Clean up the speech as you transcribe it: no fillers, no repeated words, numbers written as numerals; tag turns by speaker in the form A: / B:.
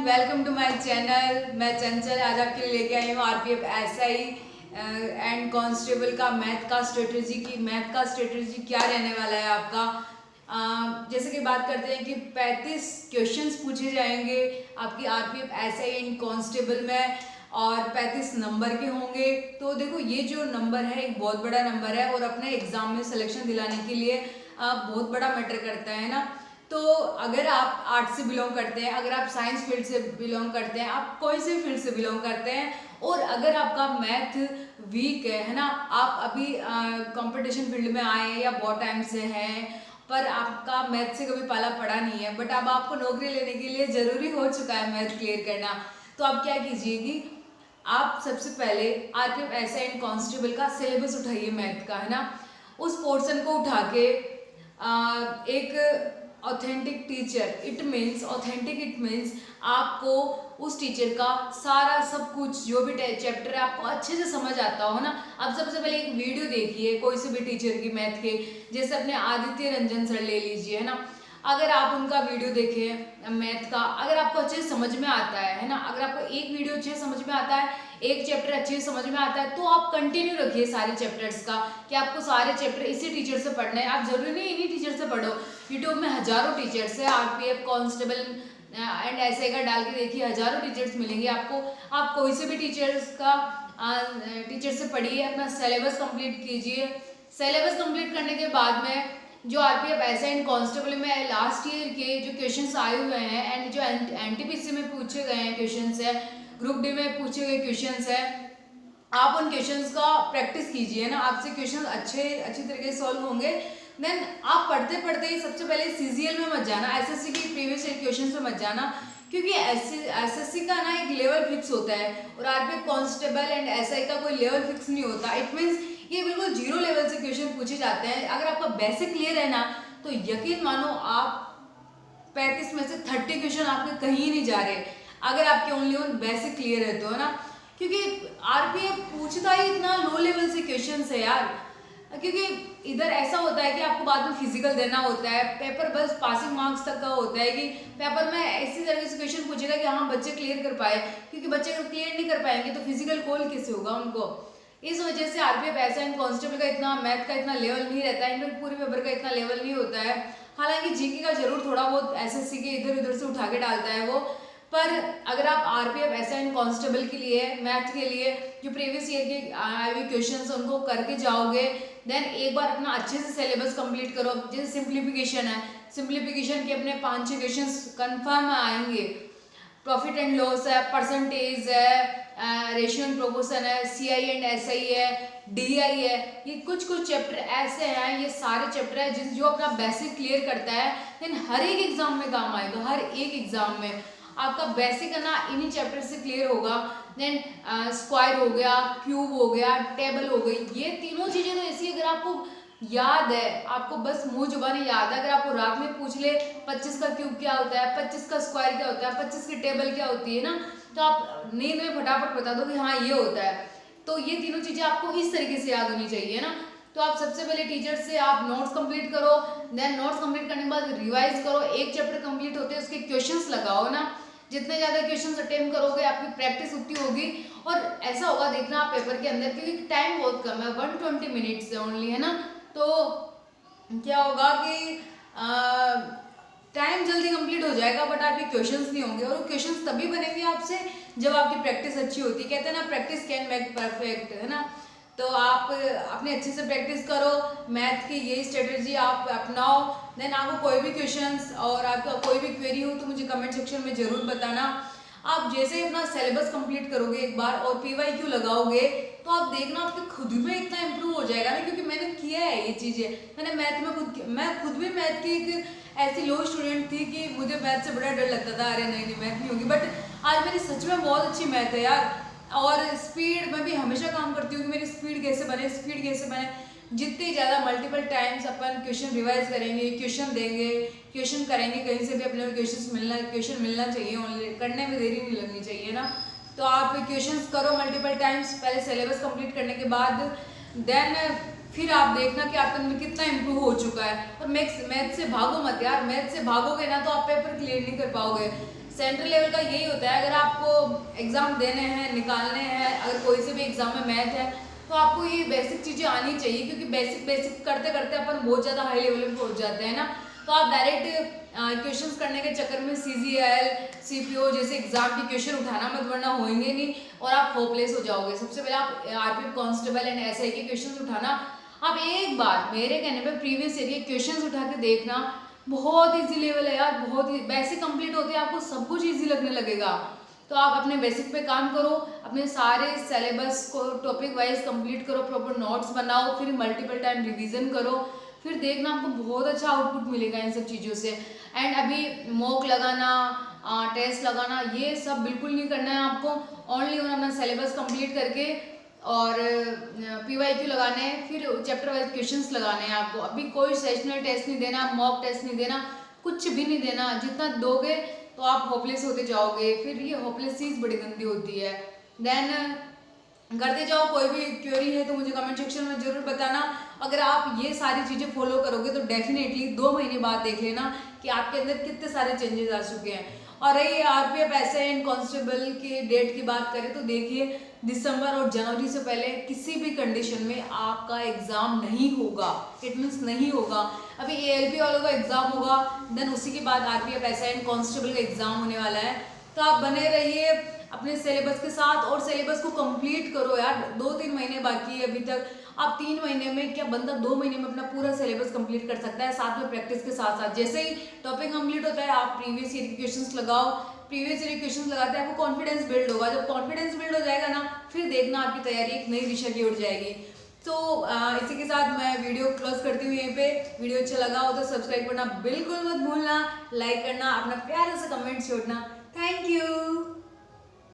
A: Welcome to my channel. मैं चंचल आज आपके लिए लेके आई हूँ आरपीएफ एसआई एंड कांस्टेबल का मैथ का स्ट्रेटजी क्या रहने वाला है आपका। जैसे कि बात करते हैं कि 35 क्वेश्चंस पूछे जाएंगे आपकी आरपीएफ एसआई एंड कांस्टेबल में और 35 नंबर के होंगे। तो देखो ये जो नंबर है एक बहुत बड़ा नंबर है और अपने एग्जाम में सिलेक्शन दिलाने के लिए बहुत बड़ा मैटर करता है ना। तो अगर आप आर्ट से बिलोंग करते हैं, अगर आप साइंस फील्ड से बिलोंग करते हैं, आप कोई से फील्ड से बिलोंग करते हैं और अगर आपका मैथ वीक है ना, आप अभी कंपटीशन फील्ड में आए हैं या बहुत टाइम से हैं पर आपका मैथ से कभी पाला पड़ा नहीं है, बट अब आपको नौकरी लेने के लिए ज़रूरी हो चुका है मैथ क्लियर करना, तो आप क्या कीजिए कि आप सबसे पहले आरपीएफ एसआई एंड कांस्टेबल का सिलेबस उठाइए मैथ का, है ना। उस पोर्शन को उठा के एक ऑथेंटिक टीचर, इट मीन्स आपको उस टीचर का सारा सब कुछ जो भी चैप्टर है आपको अच्छे से समझ आता हो ना। अब सबसे पहले एक वीडियो देखिए कोई से भी टीचर की मैथ के, जैसे अपने आदित्य रंजन सर ले लीजिए, है ना। अगर आप उनका वीडियो देखें मैथ का, अगर आपको अच्छे से समझ में आता है ना, अगर आपको एक वीडियो अच्छे से समझ में आता है, एक चैप्टर अच्छे से समझ में आता है, तो आप कंटिन्यू रखिए सारे चैप्टर्स का कि आपको सारे चैप्टर इसी टीचर से पढ़ना है। आप जरूरी नहीं इन्हीं टीचर से पढ़ो, यूट्यूब में हजारों टीचर्स है, आरपीएफ कांस्टेबल एंड ऐसे का डाल के देखिए, हजारों टीचर्स मिलेंगे आपको। आप कोई से भी टीचर से पढ़िए, अपना सिलेबस कंप्लीट कीजिए। सिलेबस कंप्लीट करने के बाद में जो आरपीएफ एसआई एंड कांस्टेबल में लास्ट ईयर के जो क्वेश्चंस आए हुए हैं एंड जो एनटीपीसी में पूछे गए हैं क्वेश्चंस है, ग्रुप डी में पूछे गए क्वेश्चंस है, आप उन क्वेश्चंस का प्रैक्टिस कीजिए ना। आपसे क्वेश्चन अच्छी तरीके से सॉल्व होंगे। देन आप पढ़ते पढ़ते ही सबसे पहले सीजीएल में मत जाना, एसएससी की प्रीवियस ईयर क्वेश्चंस में मत जाना, क्योंकि एसएससी का ना एक लेवल फिक्स होता है और आरपीएफ कांस्टेबल एंड एसआई का कोई लेवल फिक्स नहीं होता। इट मीन्स ये बिल्कुल जीरो लेवल से क्वेश्चन पूछे जाते हैं। अगर आपका बेसिक क्लियर है ना तो यकीन मानो आप 35 में से 30 क्वेश्चन आपके कहीं नहीं जा रहे, अगर आपके ओनली बेसिक क्लियर है तो, है ना। क्योंकि आरपीएफ पूछता ही इतना लो लेवल से क्वेश्चन है यार, क्योंकि इधर ऐसा होता है कि आपको बाद में फिजिकल देना होता है, पेपर बस पासिंग मार्क्स तक का होता है कि पेपर में ऐसी तरीके से क्वेश्चन पूछेगा कि हाँ बच्चे क्लियर कर पाए, क्योंकि बच्चे अगर क्लियर नहीं कर पाएंगे तो फिजिकल कॉल कैसे होगा उनको। इस वजह से आरपीएफ एसआई एंड कांस्टेबल का इतना मैथ का इतना लेवल नहीं रहता है, इनका पूरे पेपर का इतना लेवल नहीं होता है। हालांकि जीके का जरूर थोड़ा बहुत एसएससी के इधर उधर से उठा के डालता है वो, पर अगर आप आरपीएफ एसआई एंड कांस्टेबल के लिए मैथ के लिए जो प्रीवियस ईयर के आए हुए क्वेश्चंस उनको करके जाओगे, देन एक बार अपना अच्छे से सिलेबस कंप्लीट करो। जैसे सिंप्लीफिकेशन है, सिंप्लीफिकेशन के अपने 5-6 क्वेश्चंस कंफर्म आएंगे, प्रॉफिट एंड लॉस है, परसेंटेज है, रेशियो एंड प्रोपोर्शन है, सीआई एंड एसआई है, डीआई है, ये कुछ चैप्टर ऐसे हैं, ये सारे चैप्टर है जो अपना बेसिक क्लियर करता है, देन हर एक एग्जाम में काम आएगा। हर एक एग्जाम में आपका बेसिक है ना इन्हीं चैप्टर से क्लियर होगा। देन स्क्वायर हो गया, क्यूब हो गया, टेबल हो गई, ये तीनों चीजें तो ऐसी अगर आपको याद है, आपको बस मुंह जुबानी याद है, अगर आपको रात में पूछ ले 25 का क्यूब क्या होता है, 25 का स्क्वायर क्या होता है, 25 की टेबल क्या होती है ना, तो आप नींद में फटाफट बता दो कि हाँ ये होता है। तो ये तीनों चीजें आपको इस तरीके से याद होनी चाहिए ना। तो आप सबसे पहले टीचर से आप नोट्स कंप्लीट करो, देन नोट्स कंप्लीट करने के बाद रिवाइज करो, एक चैप्टर कंप्लीट होते हैं उसके क्वेश्चंस लगाओ ना। जितने ज्यादा क्वेश्चंस अटेम्प्ट करोगे आपकी प्रैक्टिस उतनी होगी और ऐसा होगा देखना आप पेपर के अंदर, क्योंकि टाइम बहुत कम है, 120 मिनट्स है ओनली, है ना। तो क्या होगा कि टाइम जल्दी कंप्लीट हो जाएगा बट आपके क्वेश्चंस नहीं होंगे, और क्वेश्चंस तभी बनेंगे आपसे जब आपकी प्रैक्टिस अच्छी होती है। कहते हैं ना प्रैक्टिस कैन मेक परफेक्ट, है ना। तो आप अपने अच्छे से प्रैक्टिस करो, मैथ की यही स्ट्रेटजी आप अपनाओ। देन आपको कोई भी क्वेश्चंस और आपका कोई भी क्वेरी हो तो मुझे कमेंट सेक्शन में ज़रूर बताना। आप जैसे ही अपना सिलेबस कंप्लीट करोगे एक बार और पीवाईक्यू लगाओगे तो आप देखना आपके खुद में इतना इंप्रूव हो जाएगा ना, क्योंकि मैंने किया है ये चीज़ें। मैंने मैथ में मैं खुद भी मैथ की एक ऐसी लो स्टूडेंट थी कि मुझे मैथ से बड़ा डर लगता था, अरे नहीं मैथ नहीं होगी, बट आज मेरी सच में बहुत अच्छी मैथ है यार। और स्पीड में भी हमेशा काम करती हूँ कि मेरी स्पीड कैसे बने। जितने ज़्यादा मल्टीपल टाइम्स अपन क्वेश्चन रिवाइज करेंगे, क्वेश्चन देंगे, क्वेश्चन करेंगे, कहीं से भी अपने क्वेश्चन मिलना चाहिए, ऑनलाइन करने में देरी नहीं लगनी चाहिए ना। तो आप क्वेश्चंस करो मल्टीपल टाइम्स पहले सिलेबस कंप्लीट करने के बाद, देन फिर आप देखना कि आपके अंदर कितना इंप्रूव हो चुका है। और मैथ से भागो मत यार, मैथ से भागोगे ना तो आप पेपर क्लियर नहीं कर पाओगे। सेंट्रल लेवल का यही होता है, अगर आपको एग्ज़ाम देने हैं, निकालने हैं, अगर कोई से भी एग्ज़ाम में मैथ है तो आपको ये बेसिक चीज़ें आनी चाहिए, क्योंकि बेसिक करते करते अपन बहुत ज़्यादा हाई लेवल पे पहुँच जाते हैं ना। तो आप डायरेक्ट क्वेश्चंस करने के चक्कर में CGL, CPO जैसे एग्जाम के क्वेश्चन उठाना मत, वरना होंगे नहीं और आप होपलेस हो जाओगे। सबसे पहले आप RPF कांस्टेबल एंड SI के क्वेश्चन उठाना। आप एक बार मेरे कहने पे प्रीवियस ईयर के क्वेश्चन उठा के देखना, बहुत ईजी लेवल है यार, बहुत ही बेसिक कंप्लीट होते हैं, आपको सब कुछ ईजी लगने लगेगा। तो आप अपने बेसिक पे काम करो, अपने सारे सिलेबस को टॉपिक वाइज कंप्लीट करो, प्रॉपर नोट्स बनाओ, फिर मल्टीपल टाइम रिवीजन करो, फिर देखना आपको बहुत अच्छा आउटपुट मिलेगा इन सब चीज़ों से। एंड अभी मॉक लगाना, टेस्ट लगाना, ये सब बिल्कुल नहीं करना है आपको। ओनली अपना सिलेबस कंप्लीट करके और PYQ लगाने हैं, फिर चैप्टर वाइज क्वेश्चंस लगाने हैं आपको। अभी कोई सेशनल टेस्ट नहीं देना, मॉक टेस्ट नहीं देना, कुछ भी नहीं देना। जितना दोगे तो आप होपलेस होते जाओगे, फिर ये होपलेस चीज़ बड़ी गंदी होती है। देन करते जाओ, कोई भी क्वेरी है तो मुझे कमेंट सेक्शन में ज़रूर बताना। अगर आप ये सारी चीज़ें फॉलो करोगे तो डेफिनेटली 2 महीने बाद देख लेना कि आपके अंदर कितने सारे चेंजेस आ चुके हैं। और रही RPF SI एंड कांस्टेबल के डेट की बात करें तो देखिए, दिसंबर और जनवरी से पहले किसी भी कंडीशन में आपका एग्ज़ाम नहीं होगा। इट मीन्स नहीं होगा। अभी ALP वालों का एग्ज़ाम होगा, देन उसी के बाद RPF SI एंड कांस्टेबल का एग्ज़ाम होने वाला है। तो आप बने रहिए अपने सिलेबस के साथ और सिलेबस को कंप्लीट करो यार। 2-3 महीने बाकी है अभी तक। आप 3 महीने में क्या, बंदा 2 महीने में अपना पूरा सिलेबस कंप्लीट कर सकता है, साथ में प्रैक्टिस के साथ साथ। जैसे ही टॉपिक कंप्लीट होता है आप प्रीवियस ईयर के क्वेश्चंस लगाओ, प्रीवियस ईयर के क्वेश्चंस लगाते हैं, आपको कॉन्फिडेंस बिल्ड होगा। जब कॉन्फिडेंस बिल्ड हो जाएगा ना, फिर देखना आपकी तैयारी एक नई दिशा की ओर जाएगी। तो इसी के साथ मैं वीडियो क्लोज करती हूँ यहीं पे। वीडियो अच्छा लगा हो तो सब्सक्राइब करना बिल्कुल मत भूलना, लाइक करना, अपना प्यारा सा कमेंट छोड़ना। Thank you.